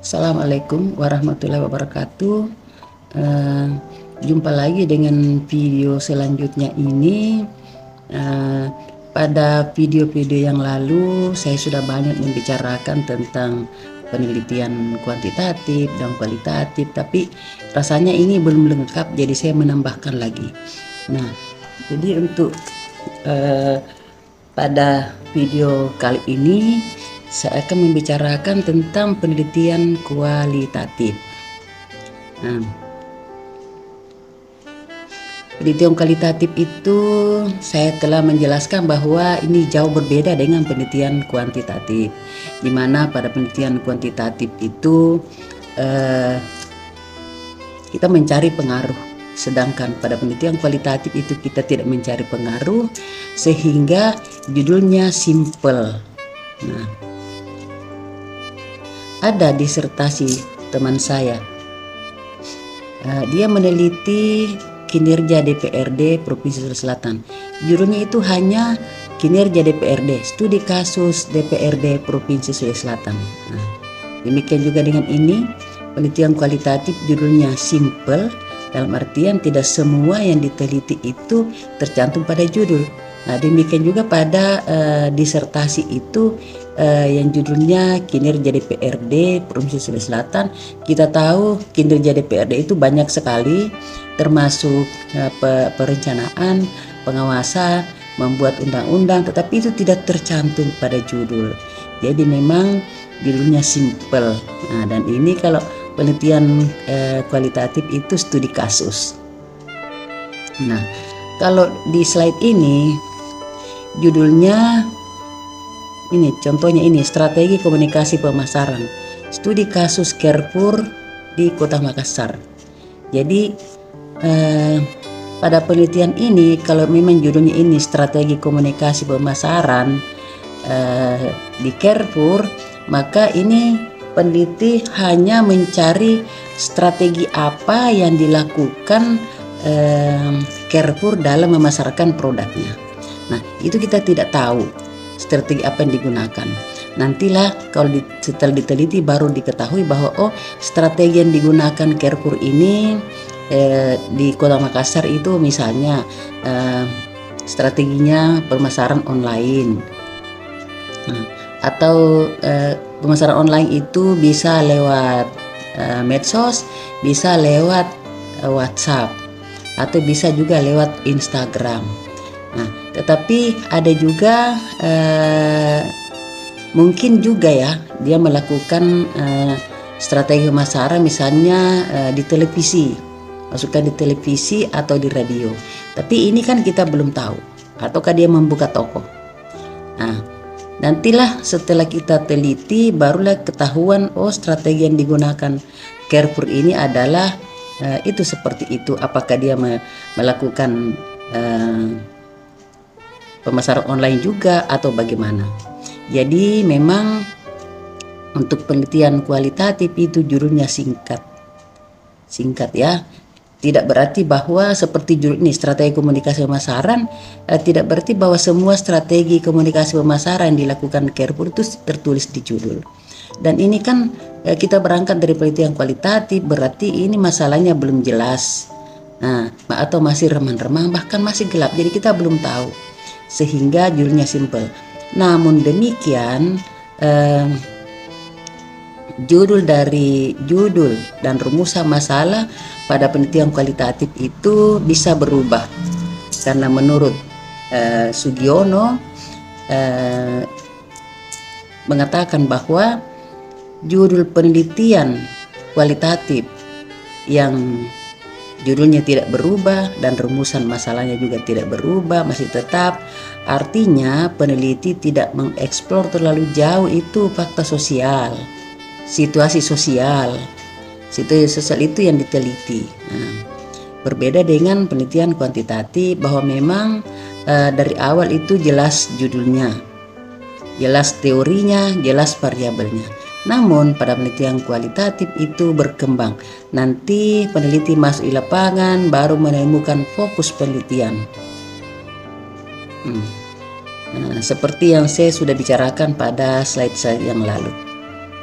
Assalamualaikum warahmatullahi wabarakatuh. Eh, Jumpa lagi dengan video selanjutnya ini. Pada video-video yang lalu saya sudah banyak membicarakan tentang penelitian kuantitatif dan kualitatif, tapi rasanya ini belum lengkap, jadi saya menambahkan lagi. Nah, jadi untuk pada video kali ini saya akan membicarakan tentang penelitian kualitatif. Nah, penelitian kualitatif itu saya telah menjelaskan bahwa ini jauh berbeda dengan penelitian kuantitatif, di mana pada penelitian kuantitatif itu kita mencari pengaruh, sedangkan pada penelitian kualitatif itu kita tidak mencari pengaruh, sehingga judulnya simple. Nah, ada disertasi teman saya, dia meneliti kinerja DPRD Provinsi Sulawesi Selatan. Judulnya itu hanya kinerja DPRD, studi kasus DPRD Provinsi Sulawesi Selatan. Nah, demikian juga dengan ini, penelitian kualitatif judulnya simple, dalam artian tidak semua yang diteliti itu tercantum pada judul. Nah, demikian juga pada disertasi itu yang judulnya kinerja DPRD Provinsi Sulawesi Selatan. Kita tahu kinerja DPRD itu banyak sekali, termasuk perencanaan, pengawasan, membuat undang-undang, tetapi itu tidak tercantum pada judul. Jadi memang judulnya simple. Nah, dan ini kalau penelitian kualitatif itu studi kasus. Nah, kalau di slide ini judulnya ini, contohnya ini, strategi komunikasi pemasaran, studi kasus Carrefour di Kota Makassar. Jadi pada penelitian ini, kalau memang judulnya ini strategi komunikasi pemasaran di Carrefour, maka ini peneliti hanya mencari strategi apa yang dilakukan Carrefour dalam memasarkan produknya. Nah, itu kita tidak tahu strategi apa yang digunakan. Nantilah kalau setelah diteliti baru diketahui bahwa strategi yang digunakan Carrefour ini di Kota Makassar itu misalnya strateginya pemasaran online. Nah, atau pemasaran online itu bisa lewat medsos, bisa lewat WhatsApp, atau bisa juga lewat Instagram. Nah, tetapi ada juga mungkin juga ya dia melakukan strategi pemasaran misalnya di televisi, masukkan di televisi atau di radio. Tapi ini kan kita belum tahu, ataukah dia membuka toko. Nah, nantilah setelah kita teliti barulah ketahuan strategi yang digunakan Carrefour ini adalah itu seperti itu. Apakah dia melakukan pemasaran online juga atau bagaimana. Jadi memang untuk penelitian kualitatif itu judulnya singkat ya. Tidak berarti bahwa seperti judul ini strategi komunikasi pemasaran, tidak berarti bahwa semua strategi komunikasi pemasaran yang dilakukan Carrefour itu tertulis di judul. Dan ini kan kita berangkat dari penelitian kualitatif, berarti ini masalahnya belum jelas. Nah, atau masih remang-remang, bahkan masih gelap. Jadi kita belum tahu, sehingga judulnya simple. Namun demikian, judul dan rumusan masalah pada penelitian kualitatif itu bisa berubah, karena menurut Sugiono mengatakan bahwa judul penelitian kualitatif yang judulnya tidak berubah dan rumusan masalahnya juga tidak berubah, masih tetap, artinya peneliti tidak mengeksplor terlalu jauh itu fakta sosial, situasi sosial itu yang diteliti. Nah, berbeda dengan penelitian kuantitatif bahwa memang dari awal itu jelas judulnya, jelas teorinya, jelas variabelnya. Namun pada penelitian kualitatif itu berkembang. Nanti peneliti masuk di lapangan baru menemukan fokus penelitian. Seperti yang saya sudah bicarakan pada slide-slide yang lalu.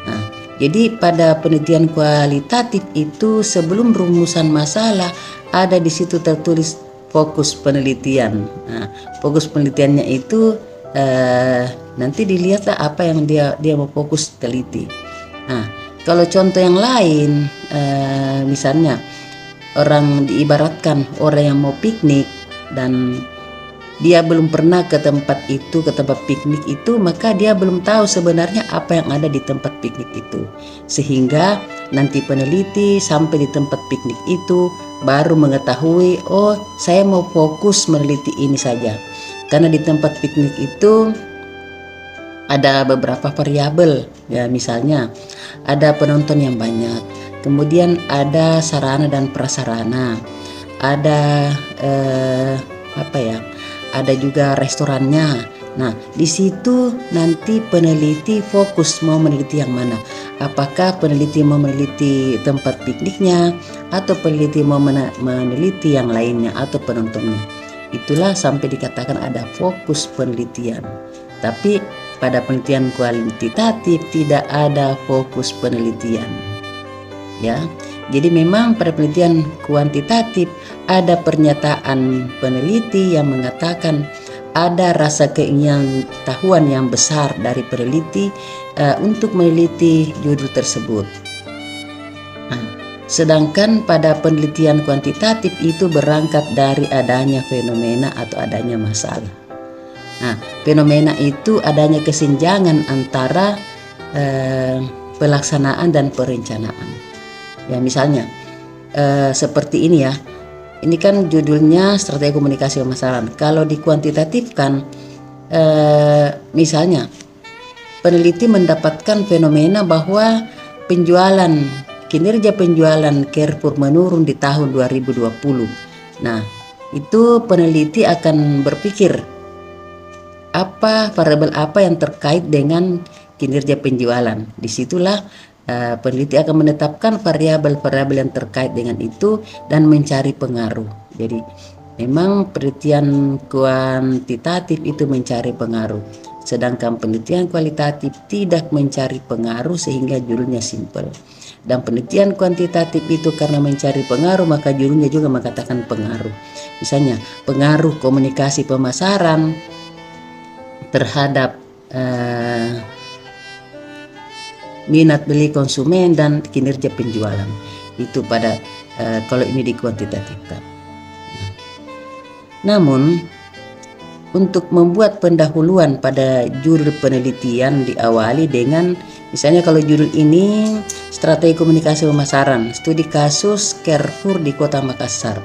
Nah, Jadi pada penelitian kualitatif itu sebelum rumusan masalah ada di situ tertulis fokus penelitian. Nah, fokus penelitiannya itu nanti dilihatlah apa yang dia mau fokus teliti. Nah, kalau contoh yang lain, misalnya diibaratkan orang yang mau piknik dan dia belum pernah ke tempat piknik itu, maka dia belum tahu sebenarnya apa yang ada di tempat piknik itu. Sehingga nanti peneliti sampai di tempat piknik itu baru mengetahui, oh saya mau fokus meneliti ini saja. Karena di tempat piknik itu ada beberapa variabel, ya misalnya ada penonton yang banyak, kemudian ada sarana dan prasarana, ada ada juga restorannya. Nah, di situ nanti peneliti fokus mau meneliti yang mana. Apakah peneliti mau meneliti tempat pikniknya atau peneliti mau meneliti yang lainnya atau penontonnya. Itulah sampai dikatakan ada fokus penelitian. Tapi pada penelitian kualitatif tidak ada fokus penelitian. Ya. Jadi memang pada penelitian kuantitatif ada pernyataan peneliti yang mengatakan ada rasa keinginan tahuan yang besar dari peneliti untuk meneliti judul tersebut. Nah, sedangkan pada penelitian kuantitatif itu berangkat dari adanya fenomena atau adanya masalah. Nah, fenomena itu adanya kesenjangan antara pelaksanaan dan perencanaan. Ya misalnya seperti ini ya. Ini kan judulnya strategi komunikasi pemasaran. Kalau dikuantitatifkan, misalnya peneliti mendapatkan fenomena bahwa kinerja penjualan Carrefour menurun di tahun 2020. Nah, itu peneliti akan berpikir variabel apa yang terkait dengan kinerja penjualan. Disitulah peneliti akan menetapkan variabel-variabel yang terkait dengan itu dan mencari pengaruh. Jadi memang penelitian kuantitatif itu mencari pengaruh, sedangkan penelitian kualitatif tidak mencari pengaruh sehingga judulnya simpel. Dan penelitian kuantitatif itu karena mencari pengaruh maka judulnya juga mengatakan pengaruh. Misalnya pengaruh komunikasi pemasaran terhadap minat beli konsumen dan kinerja penjualan. Itu pada kalau ini dikuantitatifkan. Namun untuk membuat pendahuluan pada judul penelitian diawali dengan misalnya kalau judul ini strategi komunikasi pemasaran, studi kasus Carrefour di Kota Makassar.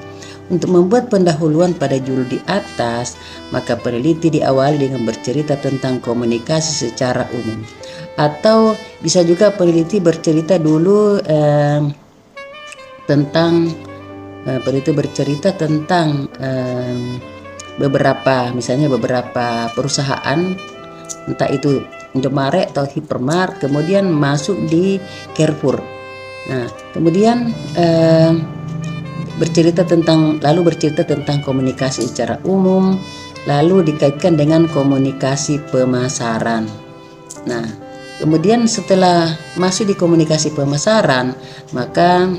Untuk membuat pendahuluan pada judul di atas, maka peneliti diawali dengan bercerita tentang komunikasi secara umum. Atau bisa juga peneliti bercerita dulu tentang beberapa perusahaan, entah itu Indomaret atau Hypermart, kemudian masuk di Carrefour. Nah, kemudian bercerita tentang komunikasi secara umum, lalu dikaitkan dengan komunikasi pemasaran. Nah, kemudian setelah masuk di komunikasi pemasaran, maka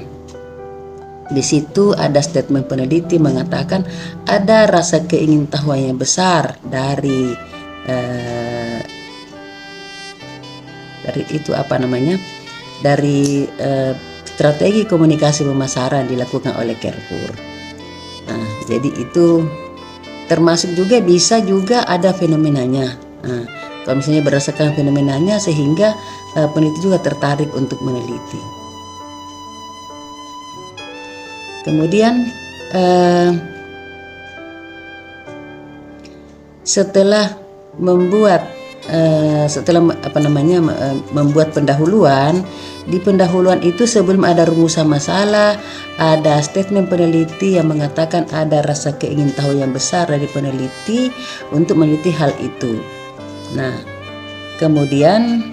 di situ ada statement peneliti mengatakan ada rasa keingintahuan yang besar dari strategi komunikasi pemasaran dilakukan oleh Carrefour. Nah, jadi itu termasuk juga bisa juga ada fenomenanya. Nah, kalau misalnya berdasarkan fenomenanya sehingga peneliti juga tertarik untuk meneliti. Kemudian setelah membuat pendahuluan, di pendahuluan itu sebelum ada rumusan masalah, ada statement peneliti yang mengatakan ada rasa keingintahuan yang besar dari peneliti untuk meneliti hal itu. Nah, kemudian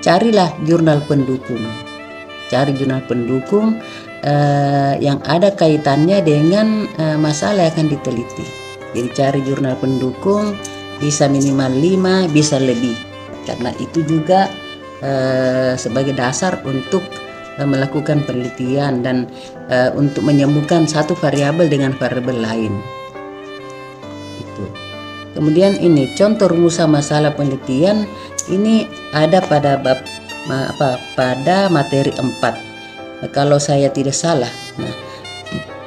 carilah jurnal pendukung. Cari jurnal pendukung yang ada kaitannya dengan masalah yang akan diteliti. Jadi cari jurnal pendukung, bisa minimal 5, bisa lebih. Karena itu juga sebagai dasar untuk melakukan penelitian dan untuk menyambungkan satu variabel dengan variabel lain. Itu. Kemudian ini contoh rumusan masalah penelitian ini ada pada bab pada materi 4. Kalau saya tidak salah. Nah,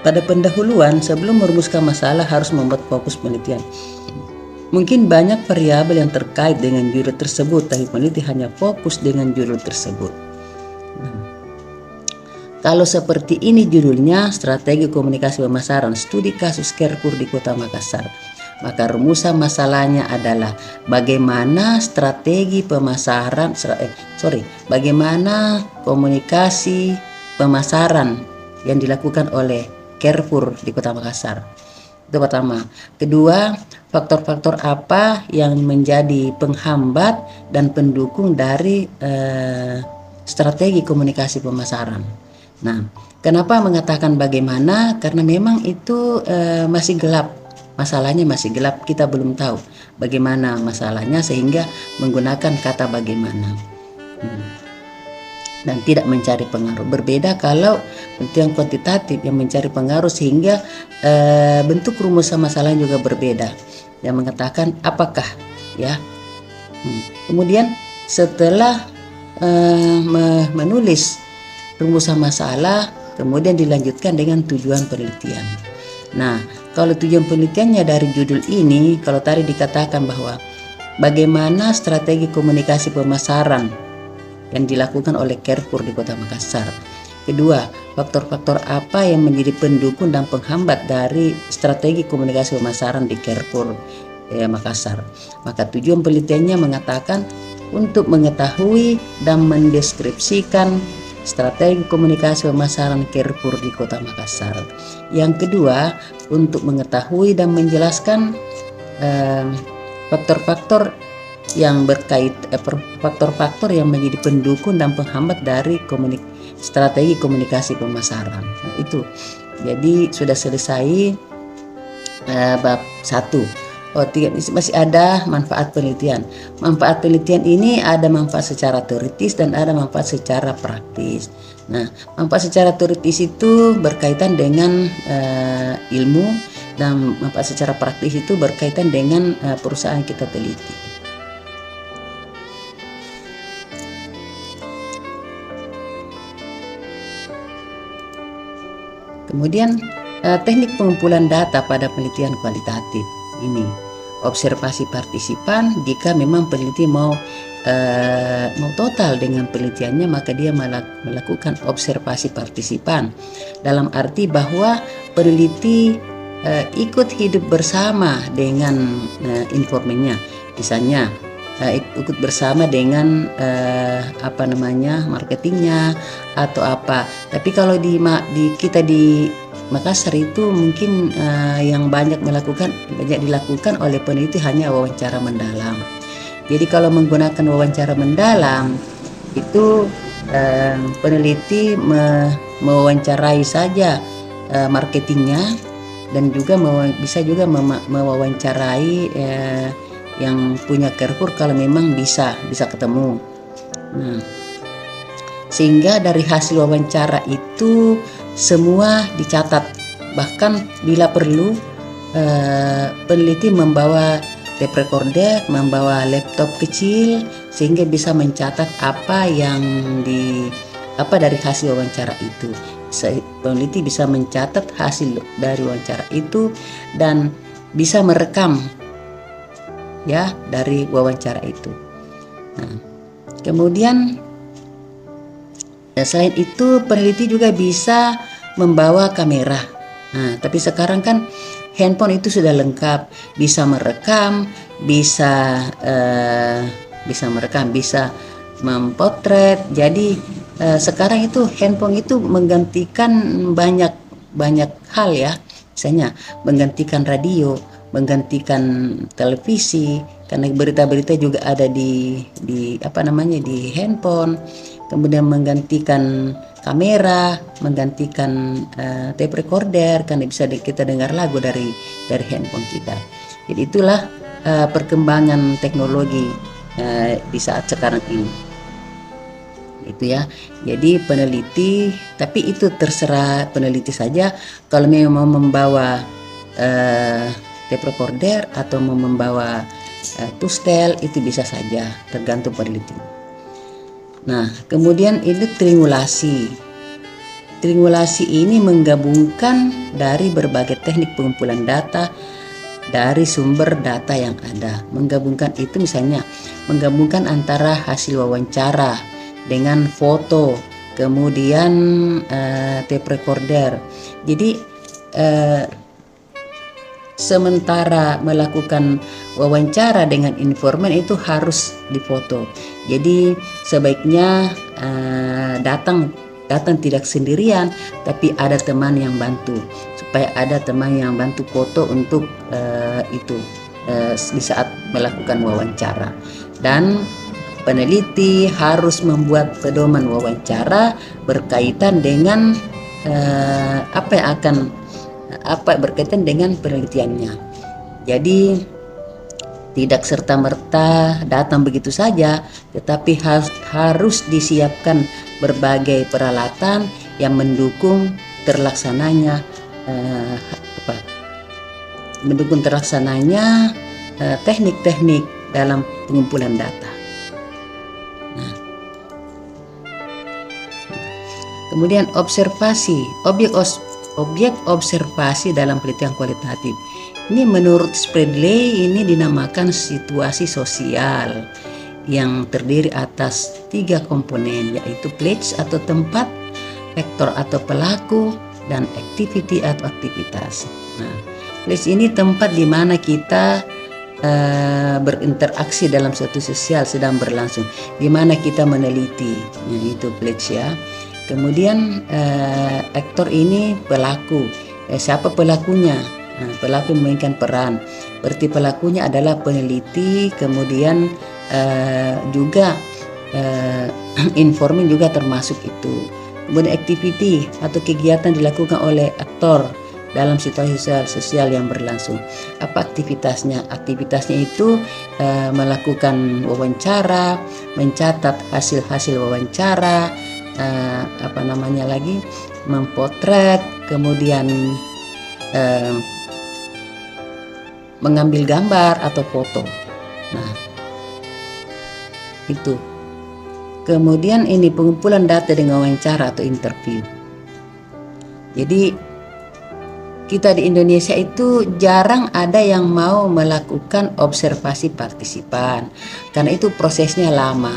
pada pendahuluan sebelum merumuskan masalah harus membuat fokus penelitian. Mungkin banyak variabel yang terkait dengan judul tersebut, tapi peneliti hanya fokus dengan judul tersebut. Kalau seperti ini judulnya, strategi komunikasi pemasaran studi kasus Carrefour di Kota Makassar. Maka rumusan masalahnya adalah bagaimana strategi pemasaran, bagaimana komunikasi pemasaran yang dilakukan oleh Carrefour di Kota Makassar. Itu pertama. Kedua, faktor-faktor apa yang menjadi penghambat dan pendukung dari strategi komunikasi pemasaran. Nah, kenapa mengatakan bagaimana? Karena memang itu masih gelap, masalahnya masih gelap, kita belum tahu bagaimana masalahnya sehingga menggunakan kata bagaimana dan tidak mencari pengaruh. Berbeda kalau penelitian kuantitatif yang mencari pengaruh sehingga bentuk rumusan masalah juga berbeda, yang mengatakan apakah ya. Kemudian setelah menulis rumusan masalah, kemudian dilanjutkan dengan tujuan penelitian. Nah, kalau tujuan penelitiannya dari judul ini, kalau tadi dikatakan bahwa bagaimana strategi komunikasi pemasaran yang dilakukan oleh Carrefour di Kota Makassar. Kedua, faktor-faktor apa yang menjadi pendukung dan penghambat dari strategi komunikasi pemasaran di Carrefour Makassar. Maka tujuan penelitiannya mengatakan untuk mengetahui dan mendeskripsikan strategi komunikasi pemasaran Carrefour di Kota Makassar. Yang kedua, untuk mengetahui dan menjelaskan faktor-faktor yang faktor-faktor yang menjadi pendukung dan penghambat dari strategi komunikasi pemasaran. Nah, itu. Jadi sudah selesai bab 1. Masih ada manfaat penelitian. Manfaat penelitian ini ada manfaat secara teoritis dan ada manfaat secara praktis. Nah, manfaat secara teoritis itu berkaitan dengan ilmu dan manfaat secara praktis itu berkaitan dengan perusahaan kita teliti. Kemudian teknik pengumpulan data pada penelitian kualitatif. Ini observasi partisipan. Jika memang peneliti mau total dengan penelitiannya, maka dia melakukan observasi partisipan dalam arti bahwa peneliti ikut hidup bersama dengan informannya, misalnya ikut bersama dengan marketingnya atau apa. Tapi kalau kita di Makassar itu mungkin yang banyak dilakukan oleh peneliti hanya wawancara mendalam. Jadi kalau menggunakan wawancara mendalam itu peneliti mewawancarai saja marketingnya dan juga bisa juga mewawancarai yang punya Carrefour kalau memang bisa ketemu. Nah, sehingga dari hasil wawancara itu semua dicatat, bahkan bila perlu peneliti membawa tape recorder, membawa laptop kecil sehingga bisa mencatat apa dari hasil wawancara itu. Peneliti bisa mencatat hasil dari wawancara itu dan bisa merekam ya dari wawancara itu. Nah, kemudian selain itu peneliti juga bisa membawa kamera. Nah, tapi sekarang kan handphone itu sudah lengkap, bisa merekam, bisa mempotret. Jadi sekarang itu handphone itu menggantikan banyak hal ya. Misalnya menggantikan radio, menggantikan televisi, karena berita-berita juga ada di handphone. Kemudian menggantikan kamera, menggantikan tape recorder, karena bisa kita dengar lagu dari handphone kita. Jadi itulah perkembangan teknologi di saat sekarang ini. Itu ya. Jadi peneliti, tapi itu terserah peneliti saja. Kalau memang mau membawa tape recorder atau mau membawa tustel, itu bisa saja, tergantung peneliti. Nah, kemudian ini triangulasi. Triangulasi ini menggabungkan dari berbagai teknik pengumpulan data dari sumber data yang ada. Menggabungkan itu misalnya menggabungkan antara hasil wawancara dengan foto, kemudian tape recorder. Jadi sementara melakukan wawancara dengan informan itu harus difoto. Jadi sebaiknya datang tidak sendirian, tapi ada teman yang bantu, supaya ada teman yang bantu foto untuk di saat melakukan wawancara. Dan peneliti harus membuat pedoman wawancara berkaitan dengan berkaitan dengan penelitiannya. Jadi tidak serta-merta datang begitu saja, tetapi harus disiapkan berbagai peralatan yang mendukung terlaksananya teknik-teknik dalam pengumpulan data. Nah, kemudian observasi, objek observasi dalam penelitian kualitatif. Ini menurut Spradley ini dinamakan situasi sosial yang terdiri atas 3 komponen, yaitu place atau tempat, vektor atau pelaku, dan activity atau aktivitas. Nah, place ini tempat di mana kita berinteraksi dalam suatu sosial sedang berlangsung, di mana kita meneliti, itu place ya. Kemudian aktor ini pelaku. Siapa pelakunya? Nah, pelaku memainkan peran. Berarti pelakunya adalah peneliti, kemudian juga informan juga termasuk itu. Kemudian activity atau kegiatan dilakukan oleh aktor dalam situasi sosial yang berlangsung. Apa aktivitasnya? Aktivitasnya itu melakukan wawancara, mencatat hasil-hasil wawancara, mempotret, kemudian mengambil gambar atau foto. Nah, itu. Kemudian ini pengumpulan data dengan wawancara atau interview. Jadi kita di Indonesia itu jarang ada yang mau melakukan observasi partisipan, karena itu prosesnya lama.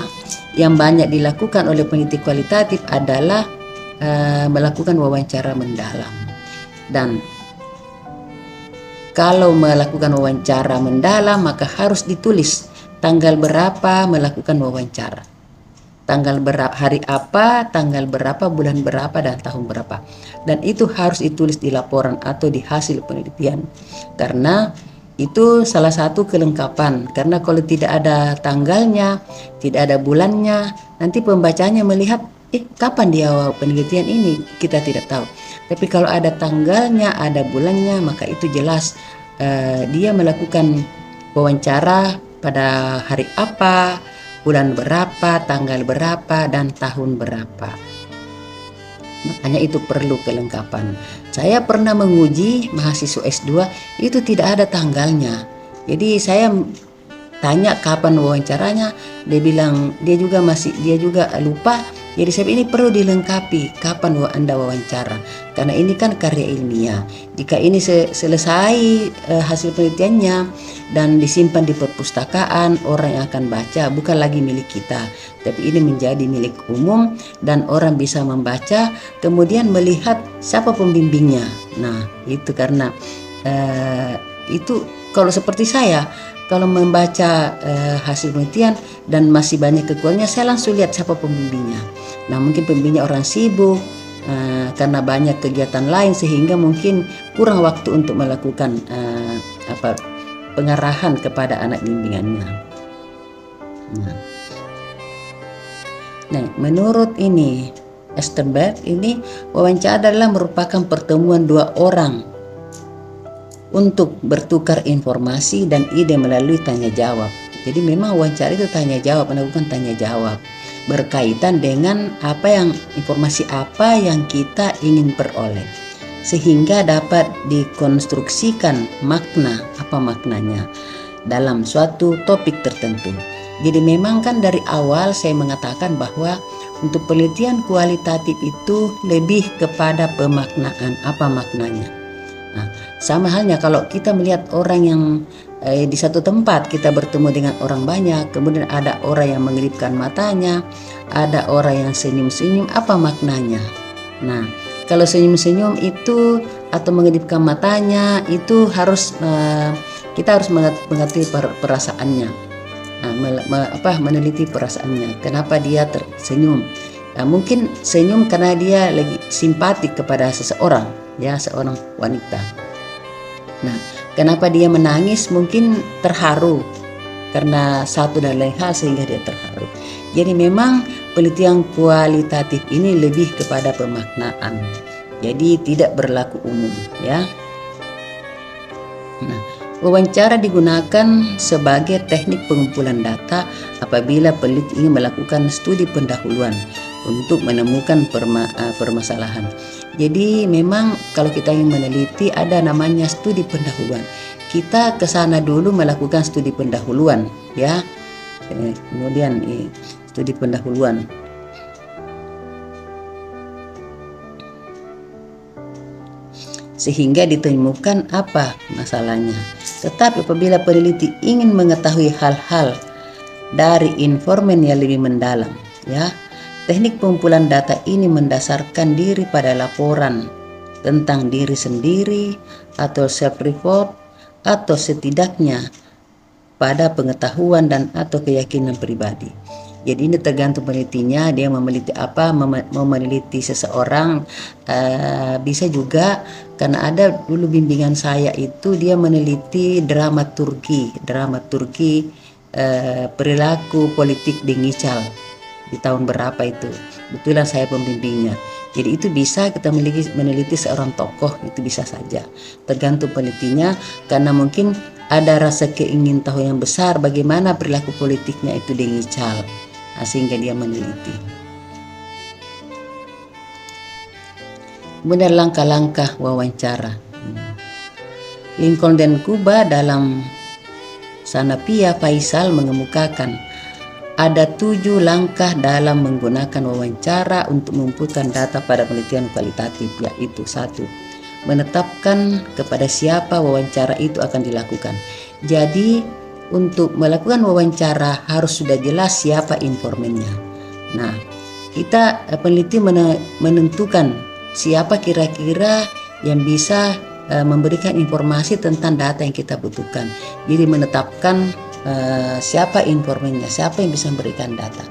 Yang banyak dilakukan oleh peneliti kualitatif adalah melakukan wawancara mendalam. Dan kalau melakukan wawancara mendalam, maka harus ditulis tanggal berapa melakukan wawancara, tanggal berapa, hari apa, tanggal berapa, bulan berapa, dan tahun berapa. Dan itu harus ditulis di laporan atau di hasil penelitian, karena itu salah satu kelengkapan. Karena kalau tidak ada tanggalnya, tidak ada bulannya, nanti pembacanya melihat kapan dia penelitian ini, kita tidak tahu. Tapi kalau ada tanggalnya, ada bulannya, maka itu jelas dia melakukan wawancara pada hari apa, bulan berapa, tanggal berapa, dan tahun berapa. Makanya itu perlu kelengkapan. Saya pernah menguji mahasiswa S2, itu tidak ada tanggalnya. Jadi saya tanya kapan wawancaranya, dia bilang dia juga lupa. Jadi saya ini perlu dilengkapi kapan Anda wawancara, karena ini kan karya ilmiah. Jika ini selesai hasil penelitiannya dan disimpan di perpustakaan, orang yang akan baca bukan lagi milik kita, tapi ini menjadi milik umum dan orang bisa membaca, kemudian melihat siapa pembimbingnya. Nah, itu karena itu kalau seperti saya, kalau membaca hasil penelitian dan masih banyak kekurangannya, saya langsung lihat siapa pembimbingnya. Nah, mungkin pembimbingnya orang sibuk karena banyak kegiatan lain, sehingga mungkin kurang waktu untuk melakukan pengarahan kepada anak bimbingannya. Nah, menurut ini Sternberg, ini wawancara adalah merupakan pertemuan 2 orang untuk bertukar informasi dan ide melalui tanya jawab. Jadi memang wawancara itu tanya jawab, melakukan tanya jawab. berkaitan dengan informasi apa yang kita ingin peroleh, sehingga dapat dikonstruksikan apa maknanya dalam suatu topik tertentu. Jadi memang kan dari awal saya mengatakan bahwa untuk penelitian kualitatif itu lebih kepada pemaknaan, apa maknanya. Nah, sama halnya kalau kita melihat orang yang di satu tempat, kita bertemu dengan orang banyak, kemudian ada orang yang mengelipkan matanya, ada orang yang senyum-senyum, apa maknanya? Nah, kalau senyum-senyum itu atau mengelipkan matanya itu kita harus mengerti perasaannya. Meneliti perasaannya, kenapa dia tersenyum. Nah, mungkin senyum karena dia lagi simpatik kepada seseorang, ya, seorang wanita. Nah, kenapa dia menangis? Mungkin terharu karena satu dan lain hal sehingga dia terharu. Jadi memang penelitian kualitatif ini lebih kepada pemaknaan. Jadi tidak berlaku umum, ya. Nah, wawancara digunakan sebagai teknik pengumpulan data apabila peneliti ingin melakukan studi pendahuluan untuk menemukan permasalahan. Jadi memang kalau kita ingin meneliti ada namanya studi pendahuluan. Kita ke sana dulu melakukan studi pendahuluan, ya. Kemudian studi pendahuluan. Sehingga ditemukan apa masalahnya. Tetapi apabila peneliti ingin mengetahui hal-hal dari informan yang lebih mendalam, ya, teknik pengumpulan data ini mendasarkan diri pada laporan tentang diri sendiri atau self-report, atau setidaknya pada pengetahuan dan atau keyakinan pribadi. Jadi ini tergantung penelitinya, dia meneliti apa, mau meneliti seseorang, bisa juga karena ada dulu bimbingan saya itu dia meneliti dramaturgi perilaku politik di Ngical di tahun berapa itu. Kebetulan saya pembimbingnya. Jadi itu bisa kita meneliti seorang tokoh, itu bisa saja. Tergantung penelitinya karena mungkin ada rasa keingintahuan yang besar bagaimana perilaku politiknya itu di Ngical. Sehingga dia meneliti. Kemudian langkah-langkah wawancara. Lincoln dan Kuba dalam Sanapia Faisal mengemukakan ada 7 langkah dalam menggunakan wawancara untuk mengumpulkan data pada penelitian kualitatif, yaitu 1. Menetapkan kepada siapa wawancara itu akan dilakukan. Jadi untuk melakukan wawancara harus sudah jelas siapa informannya. Nah, kita peneliti menentukan siapa kira-kira yang bisa memberikan informasi tentang data yang kita butuhkan. Jadi menetapkan siapa informannya, siapa yang bisa memberikan data.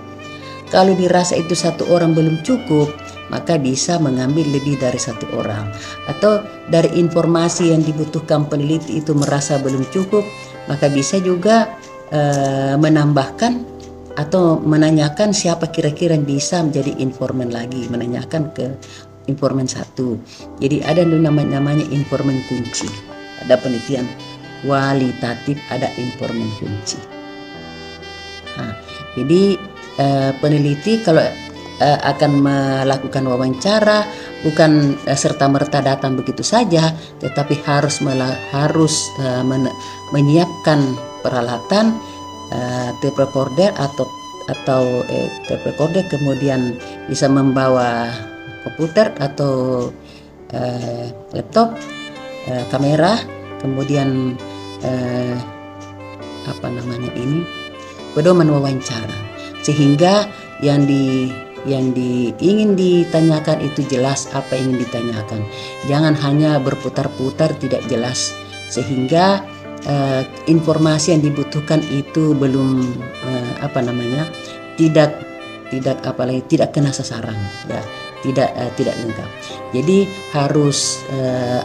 Kalau dirasa itu satu orang belum cukup, maka bisa mengambil lebih dari satu orang. Atau dari informasi yang dibutuhkan peneliti itu merasa belum cukup, maka bisa juga menambahkan atau menanyakan siapa kira-kira yang bisa menjadi informan lagi, menanyakan ke informan 1. Jadi ada namanya informan kunci. Ada penelitian kualitatif, ada informan kunci. Nah, jadi peneliti kalau akan melakukan wawancara bukan serta-merta datang begitu saja, tetapi harus menyiapkan peralatan tape recorder atau tape recorder, kemudian bisa membawa komputer atau laptop, kamera, kemudian pedoman wawancara, sehingga yang ingin ditanyakan itu jelas apa yang ingin ditanyakan. Jangan hanya berputar-putar tidak jelas sehingga informasi yang dibutuhkan itu belum tidak kena sasaran, ya, tidak lengkap. Jadi harus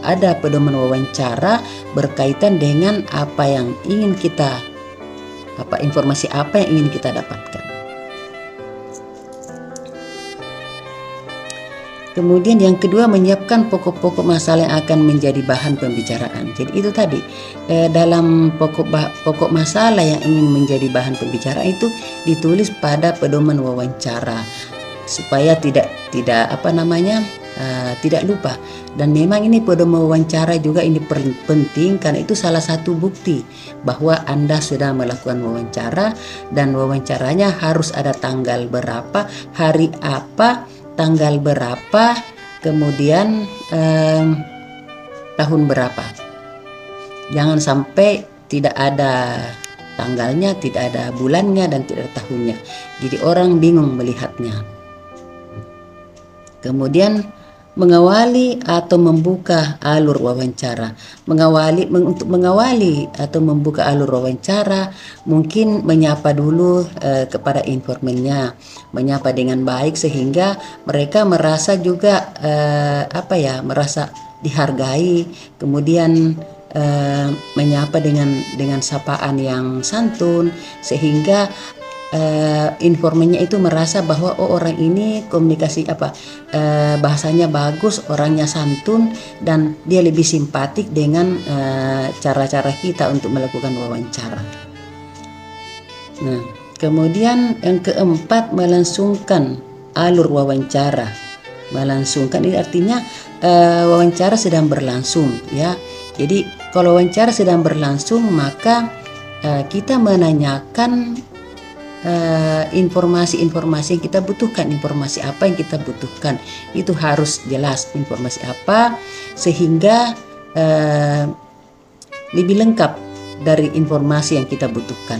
ada pedoman wawancara berkaitan dengan apa yang ingin kita informasi apa yang ingin kita dapatkan. Kemudian yang kedua, menyiapkan pokok-pokok masalah yang akan menjadi bahan pembicaraan. Jadi itu tadi, dalam pokok masalah yang ingin menjadi bahan pembicaraan itu ditulis pada pedoman wawancara supaya tidak tidak lupa. Dan memang ini pedoman wawancara juga ini penting karena itu salah satu bukti bahwa Anda sudah melakukan wawancara, dan wawancaranya harus ada tanggal berapa, hari apa, tanggal berapa, kemudian tahun berapa. Jangan sampai tidak ada tanggalnya, tidak ada bulannya, dan tidak ada tahunnya. Jadi orang bingung melihatnya. Kemudian mengawali atau membuka alur wawancara. Untuk mengawali atau membuka alur wawancara, mungkin menyapa dulu kepada informannya, menyapa dengan baik sehingga mereka merasa juga merasa dihargai. Kemudian menyapa dengan sapaan yang santun sehingga informannya itu merasa bahwa orang ini bahasanya bagus, orangnya santun, dan dia lebih simpatik dengan cara-cara kita untuk melakukan wawancara. Nah, kemudian yang keempat, melangsungkan alur wawancara. Melangsungkan ini artinya wawancara sedang berlangsung, ya. Jadi kalau wawancara sedang berlangsung, maka kita menanyakan informasi-informasi yang kita butuhkan. Informasi apa yang kita butuhkan itu harus jelas informasi apa, sehingga lebih lengkap dari informasi yang kita butuhkan.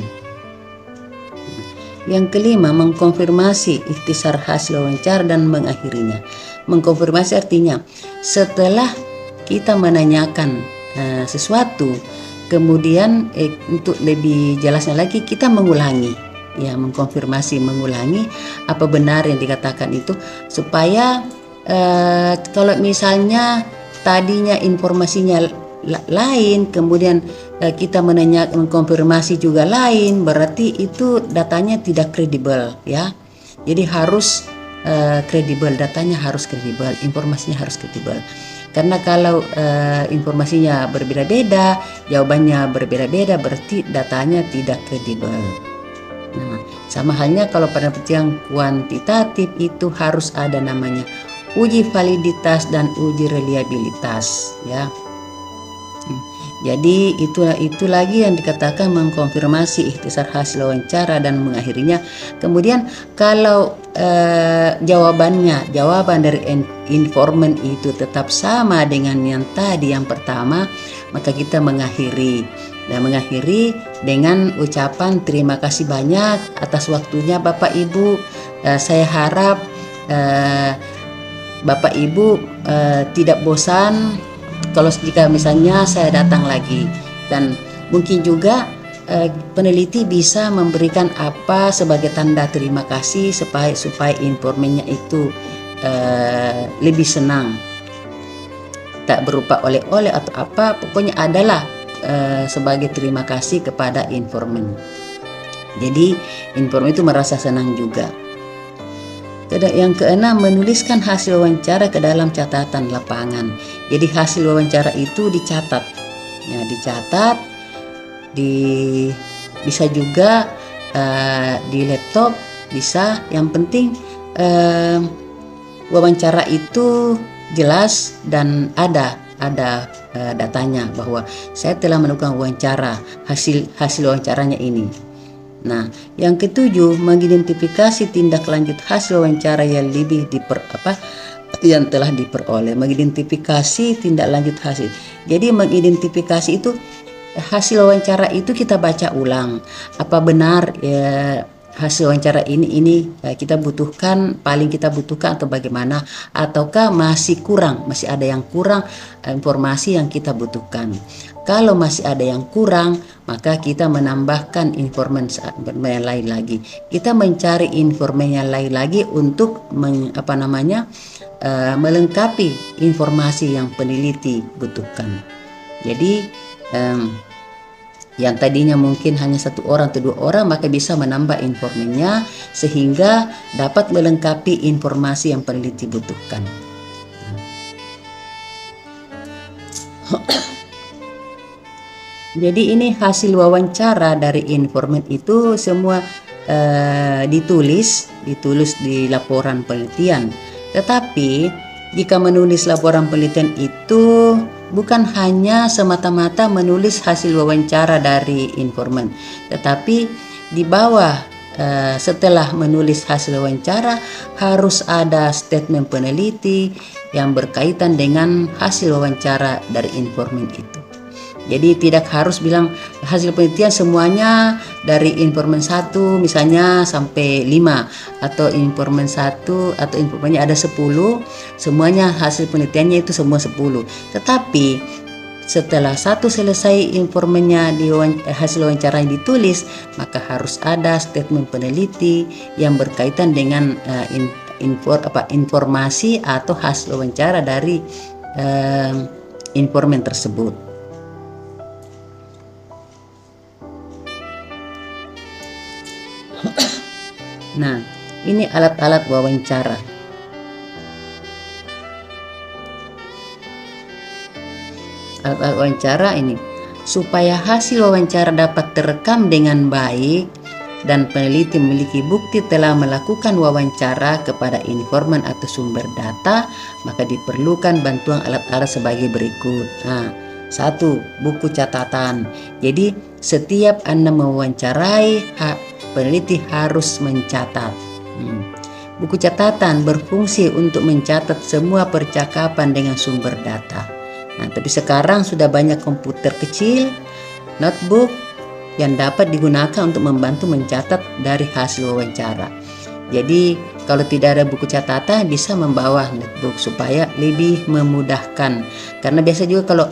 Yang kelima, mengkonfirmasi ikhtisar hasil wawancara dan mengakhirinya. Mengkonfirmasi artinya setelah kita menanyakan sesuatu, kemudian untuk lebih jelasnya lagi kita mengulangi, ya, mengkonfirmasi, mengulangi apa benar yang dikatakan itu, supaya kalau misalnya tadinya informasinya lain, kemudian kita mengkonfirmasi juga lain, berarti itu datanya tidak kredibel, ya. Jadi harus kredibel, datanya harus kredibel, informasinya harus kredibel. Karena kalau informasinya berbeda-beda, jawabannya berbeda-beda, berarti datanya tidak kredibel. Nah, sama halnya kalau pada yang kuantitatif itu harus ada namanya uji validitas dan uji reliabilitas, ya. Jadi itu lagi yang dikatakan mengkonfirmasi ikhtisar hasil wawancara dan mengakhirinya. Kemudian kalau jawaban dari informan itu tetap sama dengan yang tadi yang pertama, maka kita mengakhiri. Dan mengakhiri dengan ucapan terima kasih banyak atas waktunya Bapak Ibu. Saya harap Bapak Ibu tidak bosan kalau jika misalnya saya datang lagi, dan mungkin juga peneliti bisa memberikan apa sebagai tanda terima kasih supaya informannya itu lebih senang, tak berupa oleh-oleh atau apa, pokoknya adalah sebagai terima kasih kepada informan. Jadi informan itu merasa senang juga. Yang keenam, menuliskan hasil wawancara ke dalam catatan lapangan. Jadi hasil wawancara itu dicatat, ya, dicatat, bisa juga di laptop, bisa. Yang penting wawancara itu jelas dan ada datanya bahwa saya telah melakukan wawancara, hasil wawancaranya ini. Nah, yang ketujuh, mengidentifikasi tindak lanjut hasil wawancara yang yang telah diperoleh. Mengidentifikasi tindak lanjut hasil. Jadi mengidentifikasi itu hasil wawancara itu kita baca ulang. Apa benar hasil wawancara ini kita butuhkan, paling kita butuhkan atau bagaimana, ataukah masih ada yang kurang informasi yang kita butuhkan. Kalau masih ada yang kurang, maka kita menambahkan informan yang lain lagi. Kita mencari informan yang lain lagi untuk melengkapi informasi yang peneliti butuhkan. Jadi yang tadinya mungkin hanya 1 orang atau 2 orang, maka bisa menambah informannya sehingga dapat melengkapi informasi yang peneliti butuhkan. Jadi ini hasil wawancara dari informan itu semua ditulis di laporan penelitian. Tetapi jika menulis laporan penelitian itu bukan hanya semata-mata menulis hasil wawancara dari informan, tetapi di bawah setelah menulis hasil wawancara harus ada statement peneliti yang berkaitan dengan hasil wawancara dari informan itu. Jadi tidak harus bilang hasil penelitian semuanya dari informan 1 misalnya sampai 5, atau informan 1 atau informannya ada 10, semuanya hasil penelitiannya itu semua 10. Tetapi setelah satu selesai informannya hasil wawancara yang ditulis, maka harus ada statement peneliti yang berkaitan dengan informasi atau hasil wawancara dari informan tersebut. Nah, ini alat-alat wawancara. Alat-alat wawancara ini supaya hasil wawancara dapat terekam dengan baik dan peneliti memiliki bukti telah melakukan wawancara kepada informan atau sumber data, maka diperlukan bantuan alat-alat sebagai berikut. Nah, 1. Buku catatan. Jadi setiap Anda mewawancarai, peneliti harus mencatat. Buku catatan berfungsi untuk mencatat semua percakapan dengan sumber data. Nah, tapi sekarang sudah banyak komputer kecil, notebook yang dapat digunakan untuk membantu mencatat dari hasil wawancara. Jadi kalau tidak ada buku catatan bisa membawa notebook supaya lebih memudahkan. Karena biasa juga kalau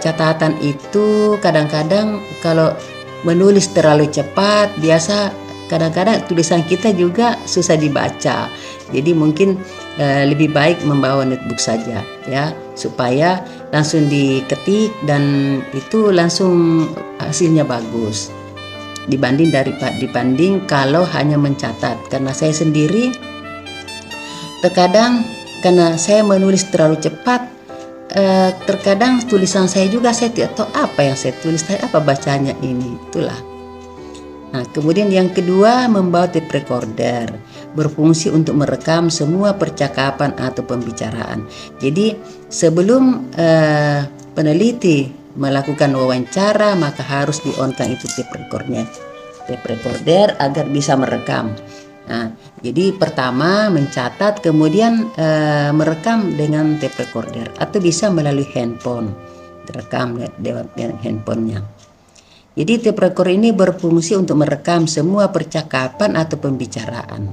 catatan itu kadang-kadang kalau menulis terlalu cepat, biasa kadang-kadang tulisan kita juga susah dibaca. Jadi mungkin lebih baik membawa notebook saja ya, supaya langsung diketik dan itu langsung hasilnya bagus dibanding kalau hanya mencatat. Karena saya sendiri terkadang karena saya menulis terlalu cepat, terkadang tulisan saya juga saya tidak tahu apa yang saya tulis, apa bacanya ini, itulah. Nah, kemudian yang kedua, membawa tape recorder berfungsi untuk merekam semua percakapan atau pembicaraan. Jadi sebelum peneliti melakukan wawancara, maka harus di-on-kan itu tape recorder agar bisa merekam. Nah, jadi pertama mencatat, kemudian merekam dengan tape recorder atau bisa melalui handphone, direkam dengan handphonenya. Jadi tape recorder ini berfungsi untuk merekam semua percakapan atau pembicaraan.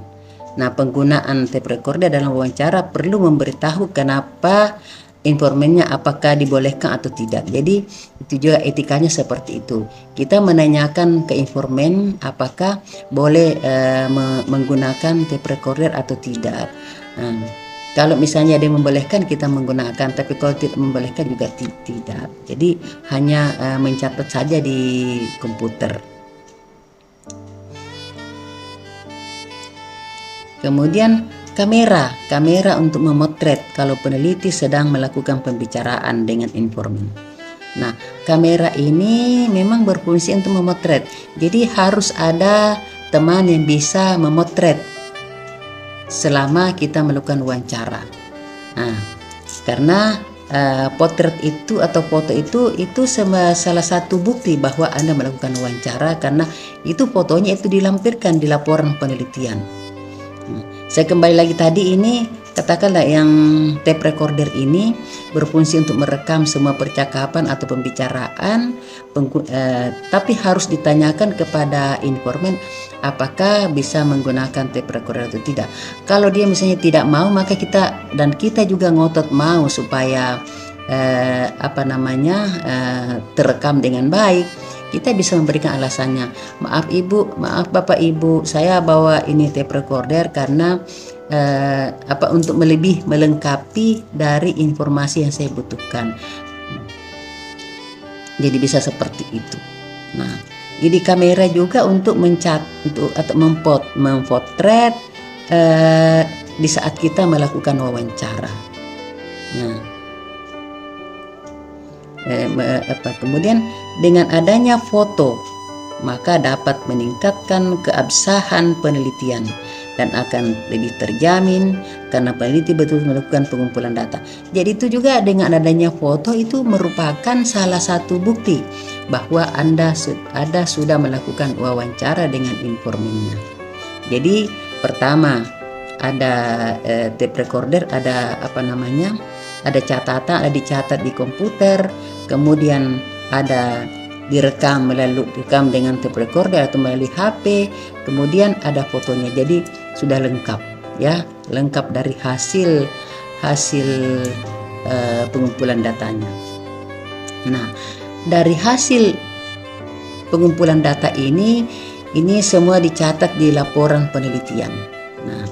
Nah, penggunaan tape recorder dalam wawancara perlu memberitahu kenapa informannya apakah dibolehkan atau tidak. Jadi itu juga etikanya seperti itu. Kita menanyakan ke informan apakah boleh menggunakan tape recorder atau tidak. Nah, kalau misalnya ada yang membolehkan kita menggunakan, tapi kalau tidak membolehkan juga tidak. Jadi hanya mencatat saja di komputer. Kemudian kamera untuk memotret kalau peneliti sedang melakukan pembicaraan dengan informan. Nah, kamera ini memang berfungsi untuk memotret. Jadi harus ada teman yang bisa memotret selama kita melakukan wawancara. Nah, karena potret itu atau foto itu salah satu bukti bahwa Anda melakukan wawancara, karena itu fotonya itu dilampirkan di laporan penelitian. Saya kembali lagi tadi, ini katakanlah yang tape recorder ini berfungsi untuk merekam semua percakapan atau pembicaraan, tapi harus ditanyakan kepada informan apakah bisa menggunakan tape recorder atau tidak. Kalau dia misalnya tidak mau, maka kita juga ngotot mau supaya terekam dengan baik. Kita bisa memberikan alasannya, maaf ibu, maaf bapak ibu, saya bawa ini tape recorder karena untuk lebih melengkapi dari informasi yang saya butuhkan. Jadi bisa seperti itu. Nah, jadi kamera juga untuk memotret di saat kita melakukan wawancara. Nah, kemudian dengan adanya foto, maka dapat meningkatkan keabsahan penelitian dan akan lebih terjamin karena peneliti betul melakukan pengumpulan data. Jadi itu juga dengan adanya foto itu merupakan salah satu bukti bahwa Anda sudah melakukan wawancara dengan informannya. Jadi pertama ada tape recorder, ada ada catatan, ada dicatat di komputer, kemudian ada direkam dengan tape recorder atau melalui HP, kemudian ada fotonya. Jadi sudah lengkap ya, lengkap dari hasil pengumpulan datanya. Nah, dari hasil pengumpulan data ini semua dicatat di laporan penelitian. Nah,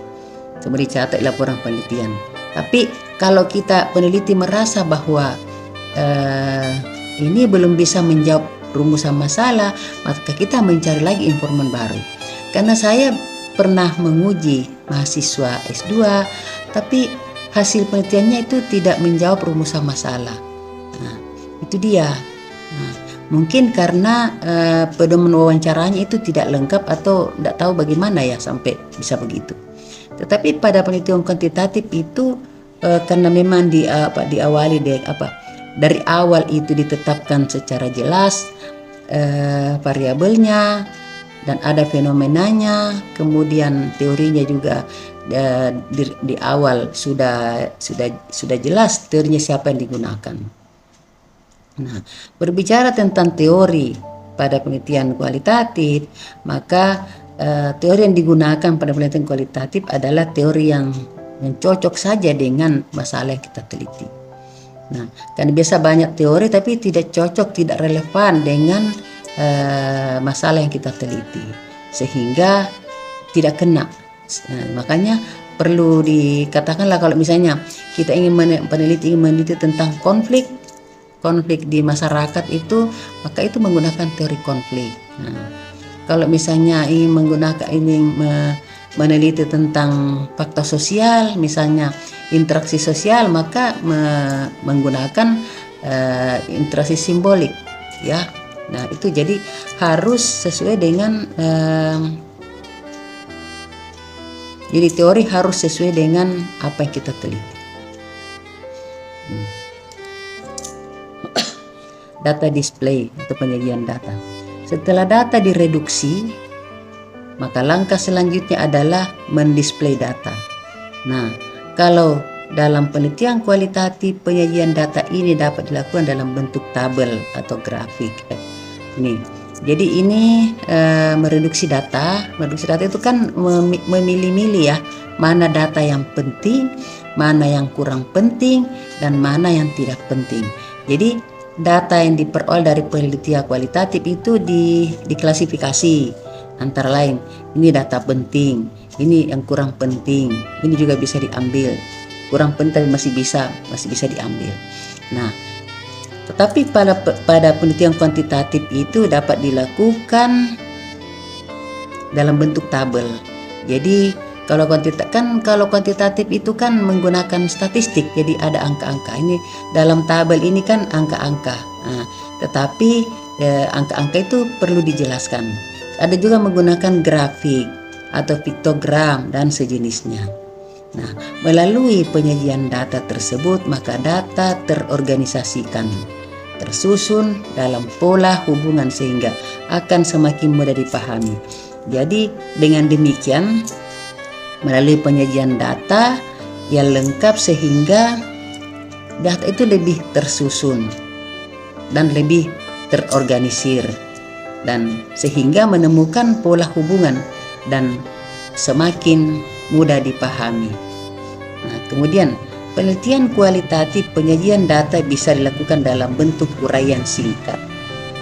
semua dicatat di laporan penelitian. Tapi kalau kita peneliti merasa bahwa ini belum bisa menjawab rumusan masalah, maka kita mencari lagi informan baru. Karena saya pernah menguji mahasiswa S2, tapi hasil penelitiannya itu tidak menjawab rumusan masalah. Nah, itu dia. Nah, mungkin karena pedoman wawancaranya itu tidak lengkap atau tidak tahu bagaimana ya sampai bisa begitu. Tetapi pada penelitian kuantitatif itu karena memang diawali dari awal itu ditetapkan secara jelas variabelnya dan ada fenomenanya, kemudian teorinya juga di awal sudah jelas teorinya siapa yang digunakan. Nah, berbicara tentang teori pada penelitian kualitatif, maka teori yang digunakan pada penelitian kualitatif adalah teori yang cocok saja dengan masalah yang kita teliti. Nah, kan biasa banyak teori tapi tidak cocok, tidak relevan dengan masalah yang kita teliti, sehingga tidak kena. Nah, makanya perlu dikatakanlah kalau misalnya kita ingin meneliti tentang konflik di masyarakat itu, maka itu menggunakan teori konflik. Nah, kalau misalnya ingin meneliti tentang fakta sosial, misalnya interaksi sosial, maka menggunakan interaksi simbolik, ya. Nah, itu jadi harus sesuai dengan jadi teori harus sesuai dengan apa yang kita teliti. Data display atau penyajian data. Setelah data direduksi, maka langkah selanjutnya adalah mendisplay data. Nah, kalau dalam penelitian kualitatif, penyajian data ini dapat dilakukan dalam bentuk tabel atau grafik. Jadi ini mereduksi data. Mereduksi data itu kan memilih-milih ya, mana data yang penting, mana yang kurang penting, dan mana yang tidak penting. Jadi data yang diperoleh dari penelitian kualitatif itu diklasifikasi antara lain, ini data penting, ini yang kurang penting, ini juga bisa diambil, kurang penting masih bisa diambil. Nah, tetapi pada penelitian kuantitatif itu dapat dilakukan dalam bentuk tabel. Jadi kalau kuantitatif itu kan menggunakan statistik, jadi ada angka-angka. Ini dalam tabel ini kan angka-angka. Nah, tetapi angka-angka itu perlu dijelaskan. Ada juga menggunakan grafik atau piktogram dan sejenisnya. Nah, melalui penyajian data tersebut, maka data terorganisasikan, tersusun dalam pola hubungan sehingga akan semakin mudah dipahami. Jadi dengan demikian, melalui penyajian data yang lengkap sehingga data itu lebih tersusun dan lebih terorganisir, dan sehingga menemukan pola hubungan dan semakin mudah dipahami. Nah, kemudian penelitian kualitatif, penyajian data bisa dilakukan dalam bentuk uraian singkat,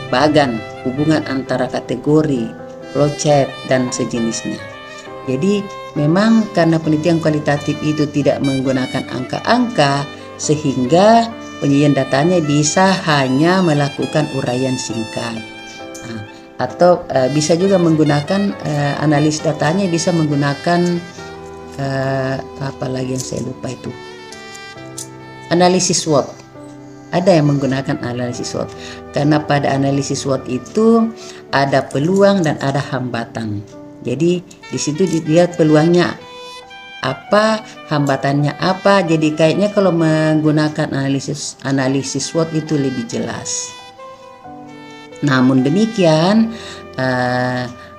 bagan, hubungan antara kategori, flowchart, dan sejenisnya. Jadi memang karena penelitian kualitatif itu tidak menggunakan angka-angka, sehingga penyajian datanya bisa hanya melakukan uraian singkat. Nah, atau bisa juga menggunakan analis datanya, bisa menggunakan apa lagi yang saya lupa itu, analisis SWOT. ada yang menggunakan analisis SWOT. Karena pada analisis SWOT itu ada peluang dan ada hambatan. Jadi di situ dilihat peluangnya apa, hambatannya apa. Jadi kayaknya kalau menggunakan analisis SWOT itu lebih jelas. Namun demikian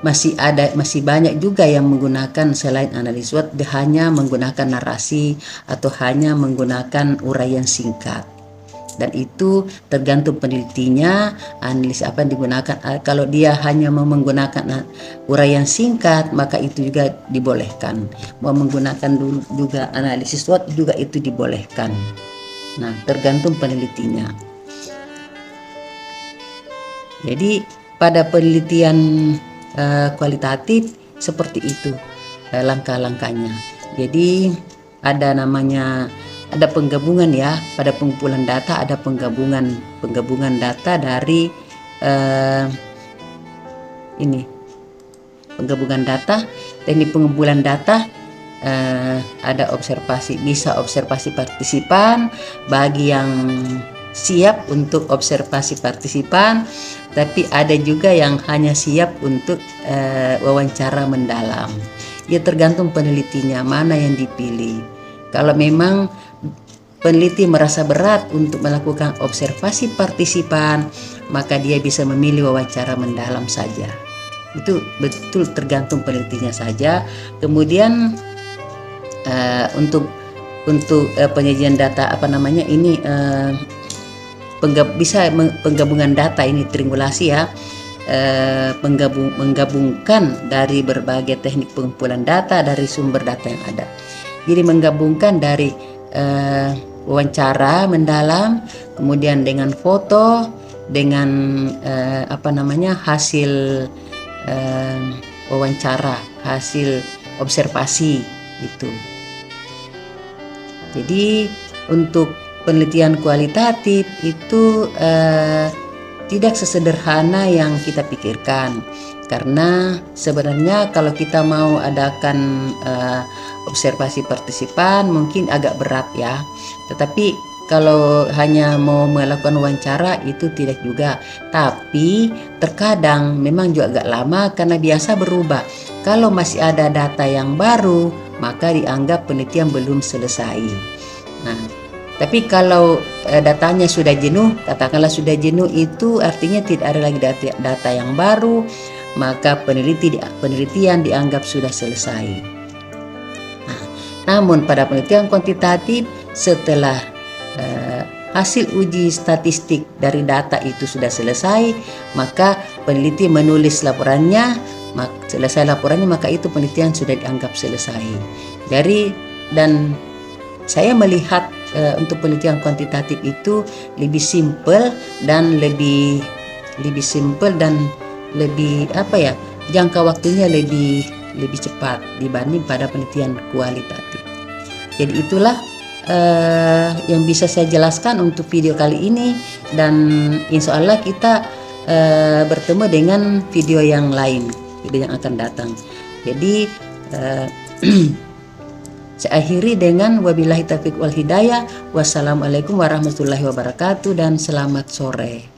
masih banyak juga yang menggunakan selain analisis SWOT, hanya menggunakan narasi atau hanya menggunakan uraian singkat. Dan itu tergantung penelitinya, analisis apa yang digunakan. Kalau dia hanya mau menggunakan uraian singkat, maka itu juga dibolehkan. Mau menggunakan juga analisis SWOT juga itu dibolehkan. Nah, tergantung penelitinya. Jadi pada penelitian kualitatif seperti itu langkah-langkahnya. Jadi ada penggabungan ya, pada pengumpulan data ada penggabungan data dari penggabungan data, teknik pengumpulan data. Ada bisa observasi partisipan bagi yang siap untuk observasi partisipan, tapi ada juga yang hanya siap untuk wawancara mendalam. Ya tergantung penelitinya mana yang dipilih. Kalau memang peneliti merasa berat untuk melakukan observasi partisipan, maka dia bisa memilih wawancara mendalam saja. Itu betul tergantung penelitinya saja. Kemudian untuk penyajian data penggabungan data ini triangulasi ya, menggabungkan dari berbagai teknik pengumpulan data dari sumber data yang ada. Jadi menggabungkan dari wawancara mendalam, kemudian dengan foto, dengan hasil wawancara, hasil observasi itu. Jadi untuk penelitian kualitatif itu tidak sesederhana yang kita pikirkan, karena sebenarnya kalau kita mau adakan observasi partisipan mungkin agak berat ya, tetapi kalau hanya mau melakukan wawancara itu tidak juga. Tapi terkadang memang juga agak lama karena biasa berubah. Kalau masih ada data yang baru, maka dianggap penelitian belum selesai. Nah, tapi kalau datanya sudah jenuh, katakanlah sudah jenuh, itu artinya tidak ada lagi data yang baru, maka penelitian dianggap sudah selesai. Nah, namun pada penelitian kuantitatif, setelah hasil uji statistik dari data itu sudah selesai, maka peneliti menulis laporannya. Selesai laporannya, maka itu penelitian sudah dianggap selesai. Dan saya melihat untuk penelitian kuantitatif itu lebih simpel dan lebih jangka waktunya lebih cepat dibanding pada penelitian kualitatif. Jadi itulah yang bisa saya jelaskan untuk video kali ini, dan insya Allah kita bertemu dengan video yang lain, video yang akan datang. Jadi saya akhiri dengan wabillahi taufiq wal hidayah. Wassalamualaikum warahmatullahi wabarakatuh dan selamat sore.